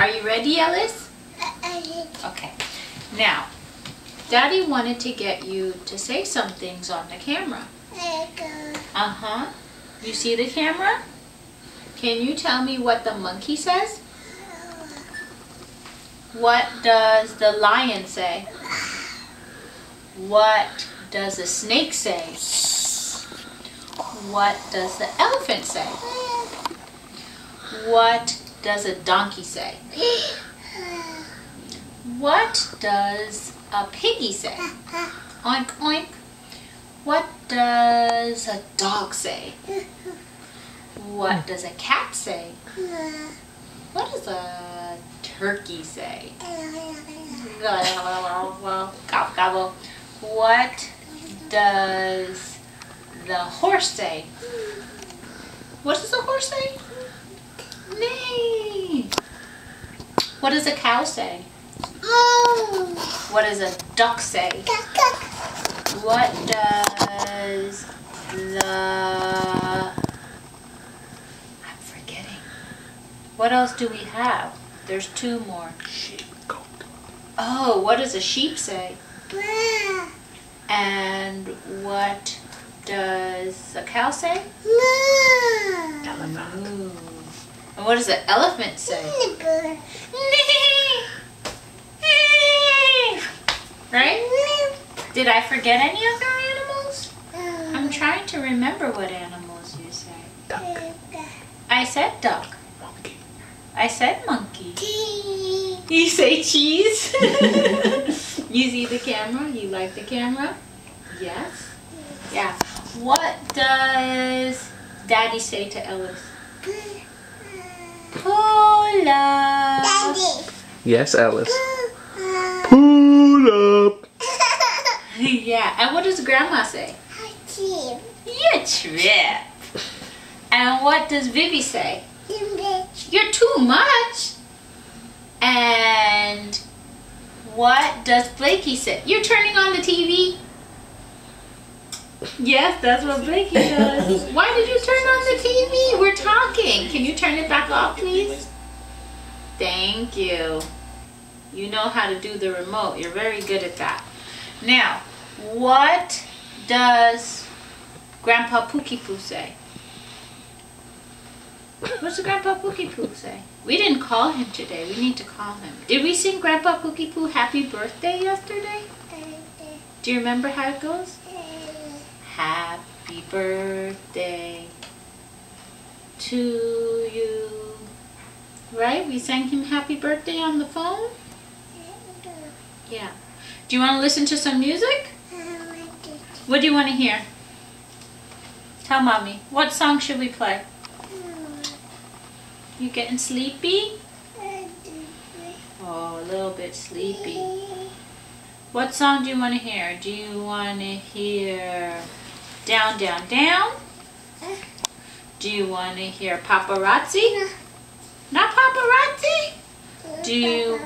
Are you ready, Ellis? Okay. Now, Daddy wanted to get you to say some things on the camera. Uh-huh. You see the camera? Can you tell me what the monkey says? What does the lion say? What does the snake say? What does the elephant say? What does a donkey say? What does a piggy say? Oink, oink. What does a dog say? What does a cat say? What does a turkey say? Gobble, gobble. What does the horse say? What does the horse say? Neigh. What does a cow say? What does a duck say? What does the... I'm forgetting. What else do we have? There's two more. Sheep, goat. Oh, what does a sheep say? And what does a cow say? Elephant. Moo. And what does the elephant say? Right? Did I forget any of our animals? I'm trying to remember what animals you say. Duck. I said duck. Monkey. I said monkey. You say cheese? You see the camera? You like the camera? Yes? Yeah. What does Daddy say to Ellis? Hola. Daddy. Yes, Ellis. Pull up. Yeah. And what does Grandma say? You trip. And what does Vivi say? You're too much. And what does Blakey say? You're turning on the TV? Yes, that's what Blakey does. Why did you turn on the TV? We're talking. Can you turn it back off, please? Thank you. You know how to do the remote. You're very good at that. Now, what does Grandpa Pookie Poo say? What's Grandpa Pookie Poo say? We didn't call him today. We need to call him. Did we sing Grandpa Pookie Poo happy birthday yesterday? Do you remember how it goes? Happy birthday to you. Right? We sang him happy birthday on the phone? Yeah. Do you want to listen to some music? What do you want to hear? Tell Mommy. What song should we play? You getting sleepy? Oh, a little bit sleepy. What song do you want to hear? Do you want to hear Down, Down, Down? Do you want to hear Paparazzi? Not Paparazzi? Do you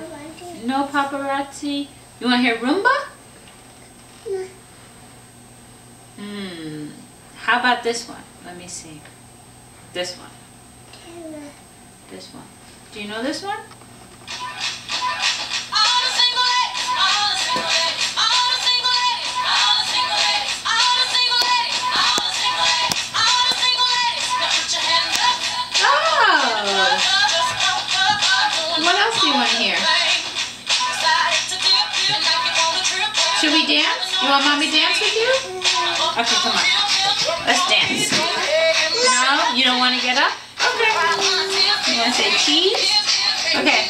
know Paparazzi? You want to hear Roomba? How about this one? Let me see. This one. This one. Do you know this one? What else do you want to hear? Should we dance? You want Mommy to dance with you? Okay, come on. Let's dance. No? You don't want to get up? Okay. You want to say cheese? Okay.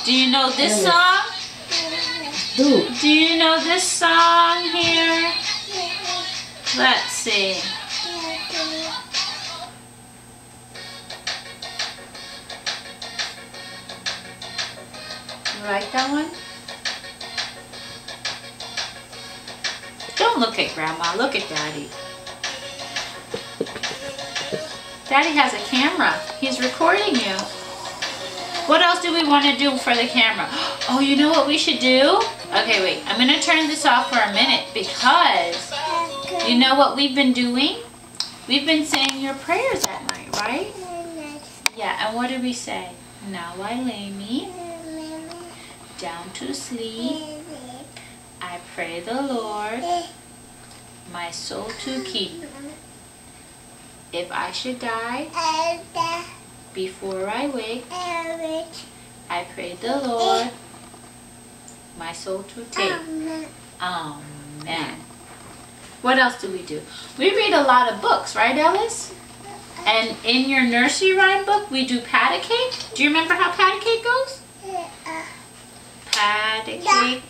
Do you know this song? Do you know this song here? Let's see. You like that one? Don't look at Grandma, look at Daddy. Daddy has a camera. He's recording you. What else do we want to do for the camera? Oh, you know what we should do? Okay, wait. I'm going to turn this off for a minute because you know what we've been doing? We've been saying your prayers at night, right? Yes. that. And what did we say? Now I lay me down to sleep. I pray the Lord my soul to keep. If I should die before I wake, I pray the Lord my soul to take. Amen. What else do we do? We read a lot of books, right, Ellis? And in your nursery rhyme book, we do pat a cake. Do you remember how pat a cake goes? Pat a cake,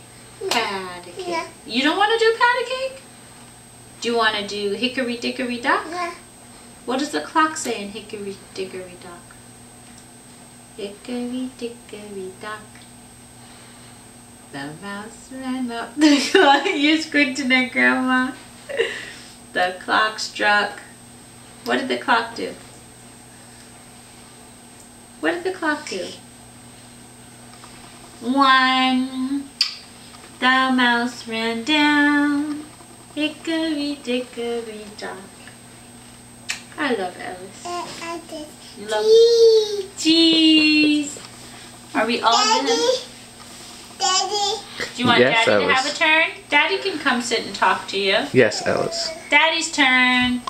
pat a cake. You don't want to do pat a cake? Do you want to do hickory dickory dock? What does the clock say in hickory dickory dock? Hickory dickory dock. The mouse ran up the clock. You squinting at Grandma. The clock struck. What did the clock do? What did the clock do? 1. The mouse ran down. Hickory dickory dock. I love Ellis. You love cheese. Are we all done? Daddy. Do you want Yes, Daddy to Ellis. have a turn? Daddy can come sit and talk to you. Yes, Ellis. Daddy's turn.